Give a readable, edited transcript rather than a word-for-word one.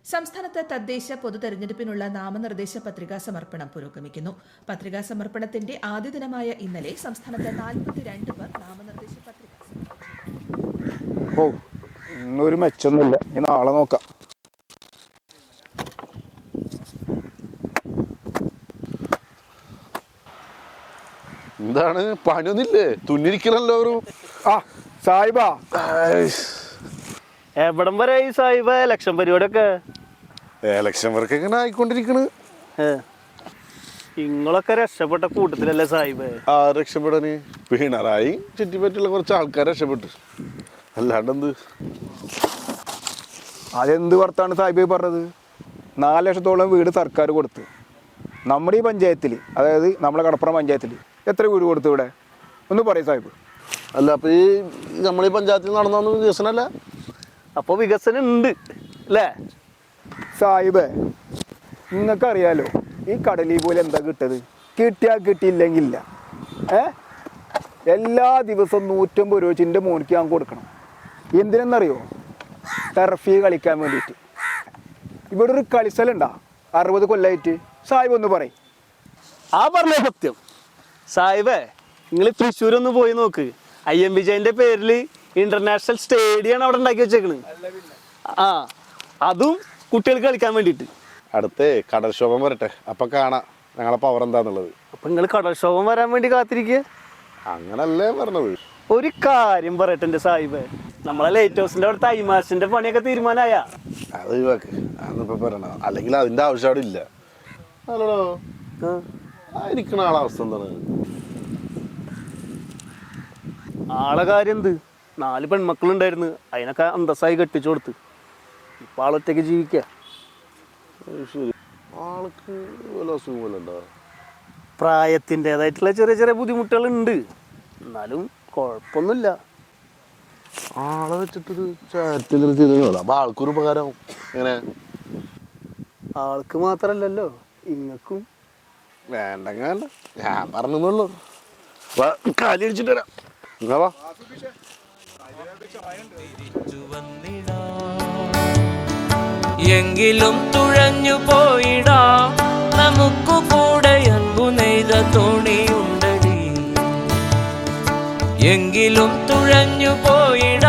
സംസ്ഥാനത്ത് തദ്ദേശ പൊതുതെരഞ്ഞെടുപ്പിനുള്ള നാമനിർദ്ദേശ പത്രികാ സമർപ്പണം പുരോഗമിക്കുന്നു. പത്രികാ സമർപ്പണത്തിന്റെ ആദ്യ ദിനമായ ഇന്നലെ സംസ്ഥാനത്ത് 42 പേർ നാമനിർദ്ദേശ പത്രിക സമർപ്പിച്ചു. ഇന്നൊരു മെച്ചൊന്നുമില്ല, ഇനി നാളെ നോക്കാം. എന്താണ് പണിയൊന്നില്ലേ? തുന്നിരിക്കണല്ലോ. സാഹിബാ, എവിടം വരെ ഈ സാഹിബ ഇലക്ഷൻ പരിപാടിയൊക്കെ? ഇലക്ഷൻ വർക്ക് എങ്ങനെ ആയിക്കൊണ്ടിരിക്കണ്? നിങ്ങളൊക്കെ രക്ഷപ്പെട്ട കൂട്ടത്തിലല്ലേ സാഹിബ്? ആ രക്ഷപ്പെടാന് പിണറായി ചുറ്റിപ്പറ്റിയുള്ള കുറച്ച് ആൾക്കാർ രക്ഷപ്പെട്ടു, അല്ലാണ്ടെന്ത്? അതെന്ത് വർത്താണ് സാഹിബ് പറഞ്ഞത്? 4 ലക്ഷത്തോളം വീട് സർക്കാർ കൊടുത്ത്. നമ്മുടെ ഈ പഞ്ചായത്തിൽ, അതായത് നമ്മളെ കടപ്പുറം പഞ്ചായത്തിൽ എത്ര വീട് കൊടുത്തു ഇവിടെ? ഒന്ന് പറയും സാഹിബ്. അല്ല, അപ്പൊ ഈ നമ്മളീ പഞ്ചായത്തിൽ നടന്നൊന്നും വികസനമല്ല? അപ്പൊ വികസനം ഉണ്ട് അല്ലേ സാഹിബ്? നിങ്ങൾക്കറിയാലോ ഈ കടലിൽ പോലെ എന്താ കിട്ടത്? കിട്ടിയാൽ കിട്ടിയില്ലെങ്കില്ല. എല്ലാ ദിവസവും 150 രൂപ ചിൻ്റെ മോനിക്ക് ഞാൻ കൊടുക്കണം. എന്തിനെന്നറിയോ? ടർഫി കളിക്കാൻ വേണ്ടിയിട്ട്. ഇവിടെ ഒരു കളിസ്ഥലുണ്ടാ 60 കൊല്ലമായിട്ട്. സാഹിബ് ഒന്ന് പറയും. ആ പറഞ്ഞ സത്യം സാഹിബേ. നിങ്ങൾ തൃശ്ശൂരൊന്ന് പോയി നോക്ക്. IM വിജയന്റെ പേരിൽ ഇന്റർനാഷണൽ സ്റ്റേഡിയം അവിടെ ഉണ്ടാക്കി വെച്ചേക്കണ്. അതും കുട്ടികൾക്ക് കളിക്കാൻ വേണ്ടിയിട്ട്. അടുത്തേ കടൽക്ഷോഭം വരട്ടെ, അപ്പൊ കാണാം ഞങ്ങളെ പവർ എന്താന്നുള്ളത്. അപ്പൊ നിങ്ങൾ കടൽക്ഷോഭം വരാൻ വേണ്ടി കാത്തിരിക്കുക? അങ്ങനല്ലേ പറഞ്ഞത്. ഒരു കാര്യം പറയട്ടെ എൻ്റെ സാഹിബേ, നമ്മളെ ലൈറ്റ് ഹൗസിന്റെ അവിടുത്തെ ഐമാസിന്റെ പണിയൊക്കെ തീരുമാനമായ? അത് ഒഴിവാക്ക്, അതൊന്നിപ്പോ പറയണ. അല്ലെങ്കിൽ അതിന്റെ ആവശ്യം അവിടെ ഇല്ല. അല്ലടോ, ആയിരിക്കണ ആളെ അവസ്ഥ എന്താണ്? ആളെ കാര്യം എന്ത്? 4 പെൺമക്കളുണ്ടായിരുന്നു, അതിനൊക്കെ അന്തസ്സായി കെട്ടിച്ചു കൊടുത്ത്. ഇപ്പൊ ആളൊറ്റയ്ക്ക് ജീവിക്കുക. ശരി, ആൾക്ക് വല്ല അസുഖം പോലെ ഉണ്ടോ? പ്രായത്തിൻ്റെതായിട്ടുള്ള ചെറിയ ചെറിയ ബുദ്ധിമുട്ടുകളുണ്ട്, എന്നാലും കുഴപ്പമൊന്നുമില്ല. ആളെ വെച്ചിട്ടൊരു ചാരിറ്റി ചെയ്തോ? അപ്പൊ ആൾക്കൊരു ഉപകാരമാവും. എങ്ങനെ? ആൾക്ക് മാത്രല്ലല്ലോ ഇങ്ങക്കും. വേണ്ടെങ്കിൽ വേണ്ട, ഞാൻ പറഞ്ഞുള്ളൂ. കാലി അടിച്ചിട്ട് വരാം. വാ. എങ്കിലും തുഴഞ്ഞു പോയിടാ, നമുക്കു കൂടെ അൻപു നെയ്ത തോണിയുണ്ടടി. എങ്കിലും തുഴഞ്ഞു പോയിടാ.